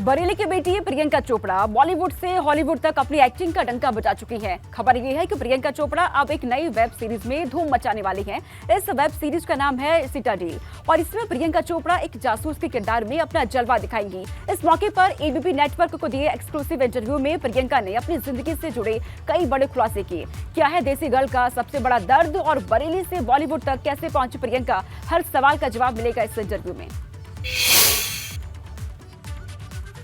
बरेली की बेटी प्रियंका चोपड़ा बॉलीवुड से हॉलीवुड तक अपनी एक्टिंग का डंका बजा चुकी हैं। खबर ये है कि प्रियंका चोपड़ा अब एक नई वेब सीरीज में धूम मचाने वाली हैं। इस वेब सीरीज का नाम है सिटाडेल और इसमें प्रियंका चोपड़ा एक जासूस के किरदार में अपना जलवा दिखाएंगी। इस मौके पर एबीपी नेटवर्क को दिए एक्सक्लूसिव इंटरव्यू में प्रियंका ने अपनी जिंदगी से जुड़े कई बड़े खुलासे किए। क्या है देसी गर्ल का सबसे बड़ा दर्द और बरेली से बॉलीवुड तक कैसे पहुंची प्रियंका, हर सवाल का जवाब मिलेगा इस इंटरव्यू में।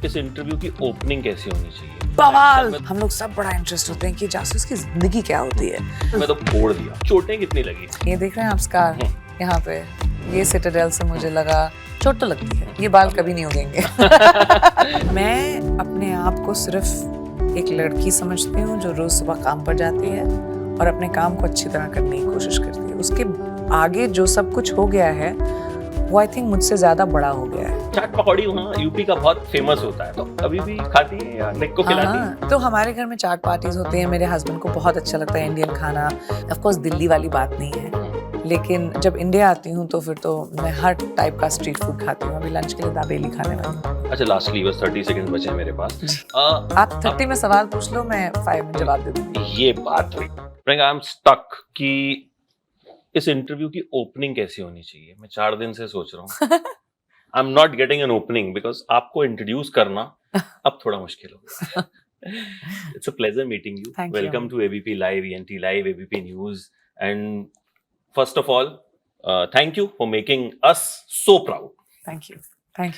इस इंटरव्यू की ओपनिंग कैसी होनी चाहिए? बवाल। हम लोग सब बड़ा इंटरेस्ट होते हैं कि जासूस की जिंदगी क्या होती है। मैं तो फोड़ दिया। चोटें कितनी लगी? ये देख रहे हैं आप स्कार यहाँ पे, ये सिटाडेल से मुझे लगा चोट तो लगती है, ये बाल कभी नहीं उगेंगे। मैं अपने आप को सिर्फ एक लड़की समझती हूँ जो रोज सुबह काम पर जाती है और अपने काम को अच्छी तरह करने की कोशिश करती है। उसके आगे जो सब कुछ हो गया है वो आई थिंक मुझसे ज्यादा बड़ा हो गया है। चाट पकौड़ी वहाँ यूपी का बहुत फेमस होता है, तो अभी भी खाती है या नेक को खिलाती है? तो हमारे घर में चाट पार्टीज होती हैं। मेरे हस्बैंड को बहुत अच्छा लगता है इंडियन खाना। ऑफ कोर्स दिल्ली वाली बात नहीं है, लेकिन जब इंडिया आती हूँ तो फिर तो मैं हर टाइप का स्ट्रीट फूड खाती हूँ। अभी लंच के लिए दाबेली खाने वाली हूँ। अच्छा, लास्टली बस 30 सेकंड बचे हैं मेरे पास। आप 30 में सवाल पूछ लो, मैं 5 में जवाब दे दूंगी। ये बात हुई। प्रियंका, आई एम स्टक कि इस इंटरव्यू की ओपनिंग कैसी होनी चाहिए। मैं 4 दिन से सोच रहा हूँ। I am not getting an opening because आपको इंट्रोड्यूस करना अब थोड़ा मुश्किल हो। It's a pleasure meeting you. Welcome to ABP live, ENT live, ABP news, and first of all thank you for making us so proud. Thank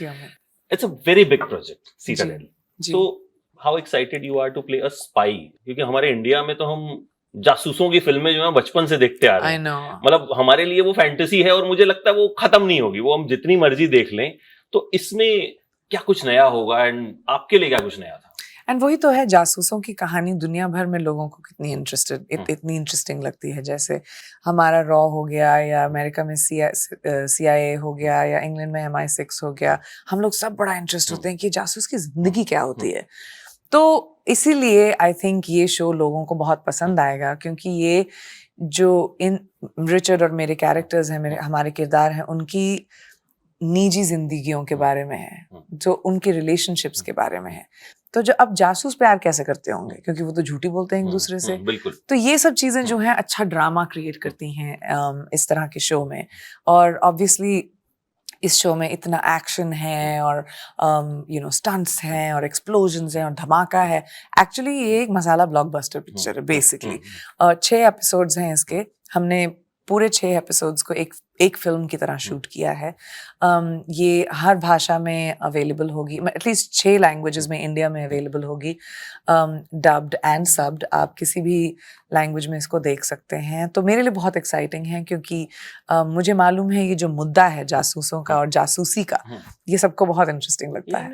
you Amit. It's a very big project Citadel. So how excited you are to play a spy? क्योंकि हमारे India में तो हम जासूसों की फिल्में जो है बचपन से देखते आ रहे हैं। मतलब हमारे लिए वो फैंटेसी है और मुझे लगता है वो खत्म नहीं होगी, वो हम जितनी मर्जी देख लें। तो इसमें क्या कुछ नया होगा एंड आपके लिए क्या कुछ नया था? एंड वही तो है, जासूसों की कहानी दुनिया भर में लोगों को कितनी इतनी इंटरेस्टिंग लगती है। जैसे हमारा रॉ हो गया, या अमेरिका में CIA हो गया, या इंग्लैंड में MI6 हो गया। हम लोग सब बड़ा इंटरेस्ट होते हैं कि जासूस की जिंदगी क्या होती है। तो इसीलिए आई थिंक ये शो लोगों को बहुत पसंद आएगा, क्योंकि ये जो इन रिचर्ड और मेरे कैरेक्टर्स हैं, हमारे किरदार हैं, उनकी निजी जिंदगियों के बारे में है, जो उनके रिलेशनशिप्स के बारे में है। तो जो अब जासूस प्यार कैसे करते होंगे, क्योंकि वो तो झूठी बोलते हैं एक दूसरे से। बिल्कुल। तो ये सब चीजें जो हैं अच्छा ड्रामा क्रिएट करती हैं इस तरह के शो में। और ऑब्वियसली इस शो में इतना एक्शन है और स्टंट्स हैं और एक्सप्लोजन्स हैं और धमाका है। एक्चुअली ये एक मसाला ब्लॉकबस्टर पिक्चर है बेसिकली। 6 एपिसोड्स हैं इसके। हमने पूरे 6 एपिसोड्स को एक फिल्म की तरह शूट किया है। ये हर भाषा में अवेलेबल होगी, एटलीस्ट 6 लैंग्वेजेस में इंडिया में अवेलेबल होगी, डब्ड एंड सब्ड। आप किसी भी लैंग्वेज में इसको देख सकते हैं। तो मेरे लिए बहुत एक्साइटिंग है, क्योंकि मुझे मालूम है ये जो मुद्दा है जासूसों का और जासूसी का, ये सबको बहुत इंटरेस्टिंग लगता है।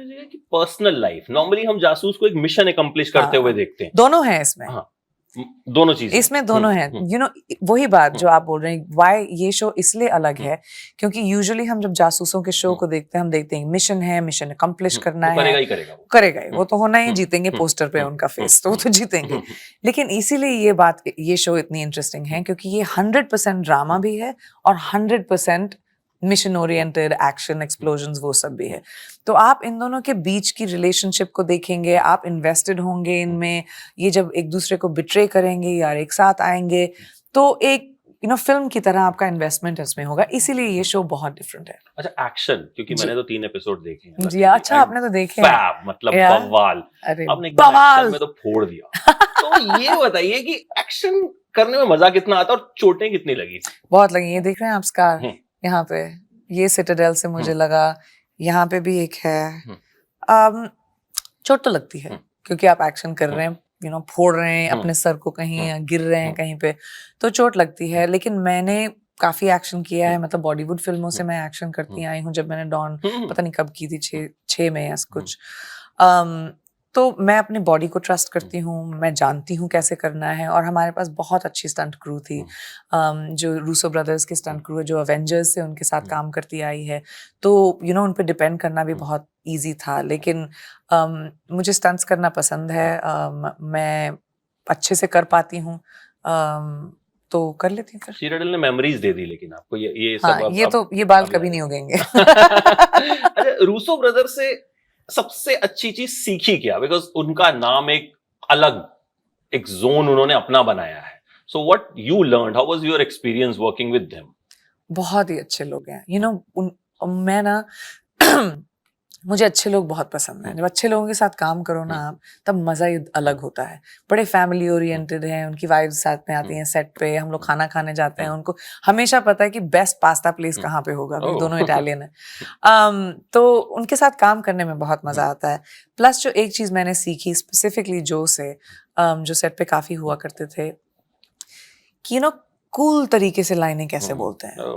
पर्सनल लाइफ, नॉर्मली हम जासूस को एक मिशन एकम्प्लिश करते हुए देखते हैं। दोनों हैं इसमें। दोनों चीजें इसमें दोनों हैं। वही बात जो आप बोल रहे हैं, व्हाई ये शो इसलिए अलग है, क्योंकि यूजुअली हम जब जासूसों के शो को देखते हैं, हम देखते हैं मिशन है, मिशन अकम्प्लिश करना है, करेगा ही वो तो होना ही, जीतेंगे पोस्टर पे उनका फेस, तो वो तो जीतेंगे। लेकिन इसीलिए ये शो इतनी इंटरेस्टिंग है, क्योंकि ये 100% ड्रामा भी है और 100% मिशन ओरिएंटेड एक्शन, एक्सप्लोजन्स, वो सब भी है। तो आप इन दोनों के बीच की रिलेशनशिप को देखेंगे, आप इन्वेस्टेड होंगे इनमें। ये जब एक दूसरे को बिट्रे करेंगे या एक साथ आएंगे, तो एक फिल्म की तरह आपका इन्वेस्टमेंट इसमें होगा। इसीलिए ये शो बहुत डिफरेंट है। अच्छा, एक्शन, क्योंकि मैंने तो 3 एपिसोड देखे हैं जी। अच्छा, आपने तो देखे हैं। मतलब बवाल। आपने बवाल में तो फोड़ दिया। तो ये बताइए कि एक्शन करने में मजा कितना आता और चोटें कितनी लगी? बहुत लगी। ये देख रहे हैं आप स्कार यहाँ पे, ये सिटाडेल से मुझे लगा, यहाँ पे भी एक है। चोट तो लगती है, क्योंकि आप एक्शन कर रहे हैं, फोड़ रहे हैं अपने सर को, कहीं गिर रहे हैं कहीं पे, तो चोट लगती है। लेकिन मैंने काफी एक्शन किया है, मतलब बॉलीवुड फिल्मों से मैं एक्शन करती आई हूँ। जब मैंने डॉन पता नहीं कब की थी, 6 में या कुछ। तो मैं अपनी बॉडी को ट्रस्ट करती हूँ, मैं जानती हूँ कैसे करना है। और हमारे पास बहुत अच्छी स्टंट क्रू थी, जो रूसो ब्रदर्स की स्टंट क्रू है, जो अवेंजर्स से उनके साथ काम करती आई है। तो उन पे डिपेंड करना भी बहुत इजी था। लेकिन मुझे स्टंट्स करना पसंद है, मैं अच्छे से कर पाती हूँ, तो कर लेती हूँ। सिटाडेल ने मेमोरीज दे दी, लेकिन आपको ये सब ये बाल कभी नहीं उगेंगे। अच्छा, रूसो ब्रदर्स से सबसे अच्छी चीज सीखी क्या? बिकॉज उनका नाम एक अलग एक जोन उन्होंने अपना बनाया है. So what you learned, how was your experience working with them? बहुत ही अच्छे लोग हैं, यू नो. मैं ना मुझे अच्छे लोग बहुत पसंद हैं. जब अच्छे लोगों के साथ काम करो ना आप, तब मजा ही अलग होता है. बड़े फैमिली ओरिएंटेड हैं, उनकी वाइफ्स साथ में आती हैं सेट पे, हम लोग खाना खाने जाते हैं. उनको हमेशा पता है कि बेस्ट पास्ता प्लेस कहाँ पे होगा. अभी दोनों इटालियन है. तो उनके साथ काम करने में बहुत मजा आता है. प्लस जो एक चीज मैंने सीखी स्पेसिफिकली जो से जो सेट पे काफी हुआ करते थे, कि यू नो कूल तरीके से लाइनें कैसे बोलते हैं,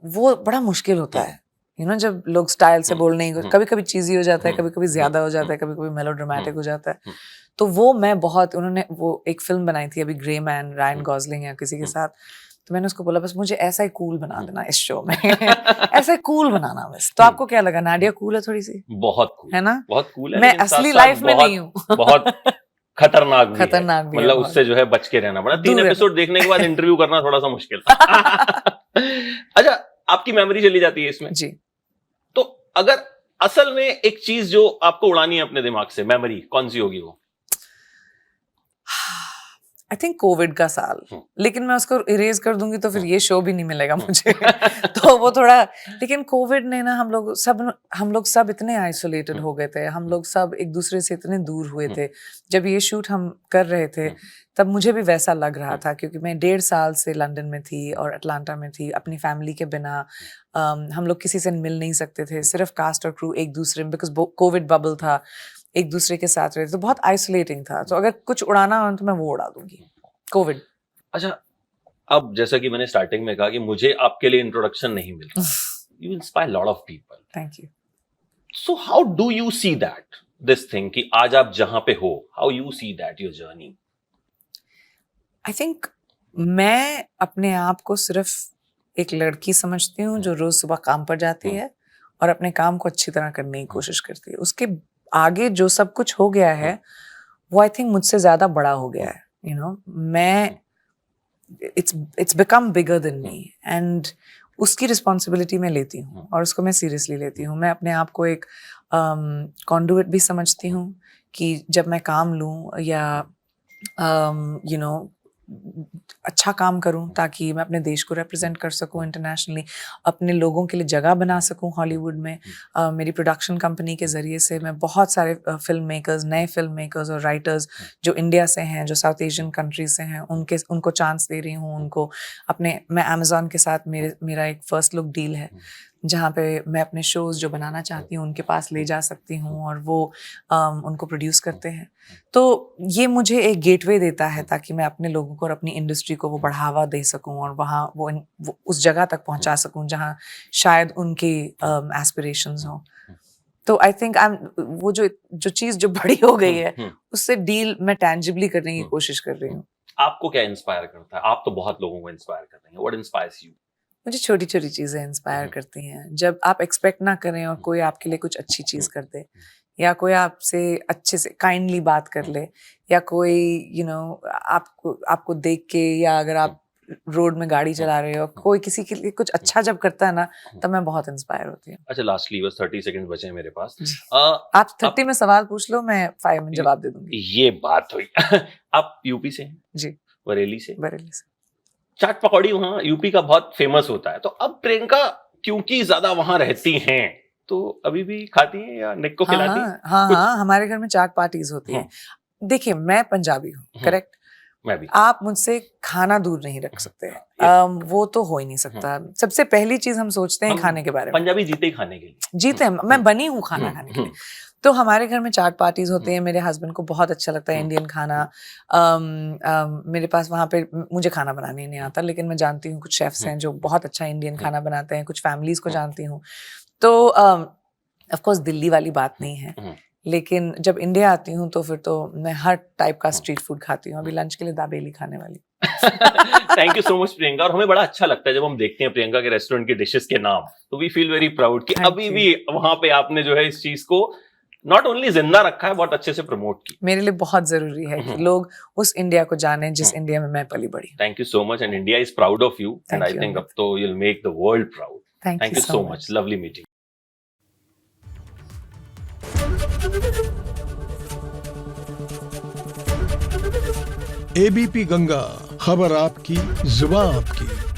वो बड़ा मुश्किल होता है. यू नो जब लोग स्टाइल से बोलने ही, कभी कभी चीजी हो जाता है, कभी कभी ज्यादा हो जाता है, कभी कभी मेलोड्रामेटिक हो जाता है. तो वो मैं बहुत, उन्होंने वो एक फिल्म बनाई थी अभी, ग्रे मैन, रायन गॉसलिंग या किसी के साथ. तो मैंने उसको बोला बस मुझे ऐसा ही कूल बना देना इस शो में. ऐसा ही कूल बनाना बस. तो आपको क्या लगा, नाडिया कूल है थोड़ी सी? बहुत कूल है ना, बहुत कूल है. मैं असली लाइफ में नहीं हूँ. बहुत खतरनाक भी खतरनाक है. भी मतलब है उससे जो है बच के रहना पड़ा. 3 दूर एपिसोड देखने के बाद इंटरव्यू करना थोड़ा सा मुश्किल था. अच्छा, आपकी मेमोरी चली जाती है इसमें जी. तो अगर असल में एक चीज जो आपको उड़ानी है अपने दिमाग से, मेमोरी कौन सी होगी वो? आई थिंक कोविड का साल. लेकिन मैं उसको इरेज कर दूंगी तो फिर ये शो भी नहीं मिलेगा मुझे. तो वो थोड़ा, लेकिन कोविड ने ना हम लोग सब इतने आइसोलेटेड हो गए थे. हम लोग सब एक दूसरे से इतने दूर हुए थे. जब ये शूट हम कर रहे थे तब मुझे भी वैसा लग रहा था, क्योंकि मैं 1.5 साल से लंदन में थी और अटलांटा में थी अपनी फैमिली के बिना. हम लोग किसी से मिल नहीं सकते थे, सिर्फ कास्ट और क्रू एक दूसरे में, बिकॉज कोविड बबल था, एक दूसरे के साथ रहे थे. तो बहुत आइसोलेटिंग था. तो अगर कुछ उड़ाना हो तो मैं वो उड़ा दूंगी, कोविड. अच्छा, अब जैसा कि मैंने स्टार्टिंग में कहा कि मुझे आपके लिए इंट्रोडक्शन नहीं मिलता. You inspire lot of people. Thank you. So how do you see that, this thing, कि आज आप जहां पे हो, how you see that your journey? I think मैं अपने आप को सिर्फ एक लड़की समझती हूँ जो रोज सुबह काम पर जाती है और अपने काम को अच्छी तरह करने की कोशिश करती है. उसके आगे जो सब कुछ हो गया है वो आई थिंक मुझसे ज्यादा बड़ा हो गया है. यू नो, मैं it's become bigger than me, and उसकी रिस्पॉन्सिबिलिटी मैं लेती हूँ और उसको मैं सीरियसली लेती हूँ. मैं अपने आप को एक कॉन्डुइट भी समझती हूँ कि जब मैं काम लूँ या यू नो अच्छा काम करूं ताकि मैं अपने देश को रिप्रेजेंट कर सकूं इंटरनेशनली, अपने लोगों के लिए जगह बना सकूं हॉलीवुड में. मेरी प्रोडक्शन कंपनी के ज़रिए से मैं बहुत सारे फिल्म मेकर्स, नए फिल्म मेकर्स और राइटर्स जो इंडिया से हैं, जो साउथ एशियन कंट्रीज से हैं, उनको चांस दे रही हूँ. उनको मैं अमेज़ॉन के साथ मेरा एक फर्स्ट लुक डील है जहाँ पे मैं अपने शोज़ जो बनाना चाहती हूँ उनके पास ले जा सकती हूँ और वो उनको प्रोड्यूस करते हैं. तो ये मुझे एक गेटवे देता है ताकि मैं अपने लोगों को और अपनी इंडस्ट्री को वो बढ़ावा दे सकूँ और वहाँ वो उस जगह तक पहुँचा सकूँ जहाँ शायद उनके एस्पिरेशंस हों. तो आई थिंक वो जो चीज़ जो बड़ी हो गई है उससे डील मैं टेंजिबली करने की कोशिश कर रही हूँ. आपको क्या इंस्पायर करता है? आप तो बहुत लोगों को इंस्पायर कर रहे हैं. What inspires you? मुझे छोटी छोटी चीजें इंस्पायर करती हैं. जब आप एक्सपेक्ट ना करें और कोई आपके लिए कुछ अच्छी चीज कर दे, या कोई आपसे अच्छे से काइंडली बात कर ले, या कोई यू नो आपको देख के, या अगर आप रोड में गाड़ी चला रहे हो कोई किसी के लिए कुछ अच्छा जब करता है ना, तब मैं बहुत इंस्पायर होती हूँ. अच्छा, लास्टली बस 30 सेकंड बचे हैं मेरे पास. आप 30 में सवाल पूछ लो, मैं 5 में जवाब दे दूंगी. ये बात हुई. आप यूपी से हैं? जी, बरेली से. बरेली से. चाट पकौड़ी वहाँ यूपी का बहुत फेमस होता है. तो अब प्रियंका क्योंकि ज्यादा वहां रहती हैं तो अभी भी खाती हैं या निक को खिलाती हैं? हाँ, हमारे घर में चाट पार्टीज होती हैं. देखिए, मैं पंजाबी हूँ, करेक्ट? मैं भी. आप मुझसे खाना दूर नहीं रख सकते. वो तो हो ही नहीं सकता. सबसे पहली चीज हम सोचते हैं खाने के बारे में. पंजाबी जीते ही खाने के लिए. जीते हैं, मैं बनी हूँ खाना खाने के लिए. तो हमारे घर में चाट पार्टीज होते हैं. मेरे हस्बैंड को बहुत अच्छा लगता है इंडियन खाना. मेरे पास वहाँ पे मुझे खाना बनाने नहीं आता, लेकिन मैं जानती हूँ कुछ शेफ्स हैं जो बहुत अच्छा इंडियन खाना बनाते हैं. कुछ फैमिलीज को जानती हूँ. तो ऑफ कोर्स दिल्ली वाली बात नहीं है, लेकिन जब इंडिया आती हूँ तो फिर तो मैं हर टाइप का स्ट्रीट फूड खाती हूँ. अभी लंच के लिए दाबेली खाने वाली. Thank you so much Priyanka. और हमें बड़ा अच्छा लगता है जब हम देखते हैं प्रियंका के रेस्टोरेंट के डिशेस के नाम, तो वी फील वेरी प्राउड कि अभी भी वहां पे आपने जो है इस चीज को नॉट ओनली जिंदा रखा है, बहुत अच्छे से प्रमोट की. मेरे लिए बहुत जरूरी है कि लोग उस इंडिया को जाने जिस इंडिया में मैं पली बड़ी. Thank you so much, and India is proud of you, and I think अब तो you will make the world proud. Thank you so much. Lovely meeting. ABP Ganga, खबर आपकी, जुबान आपकी।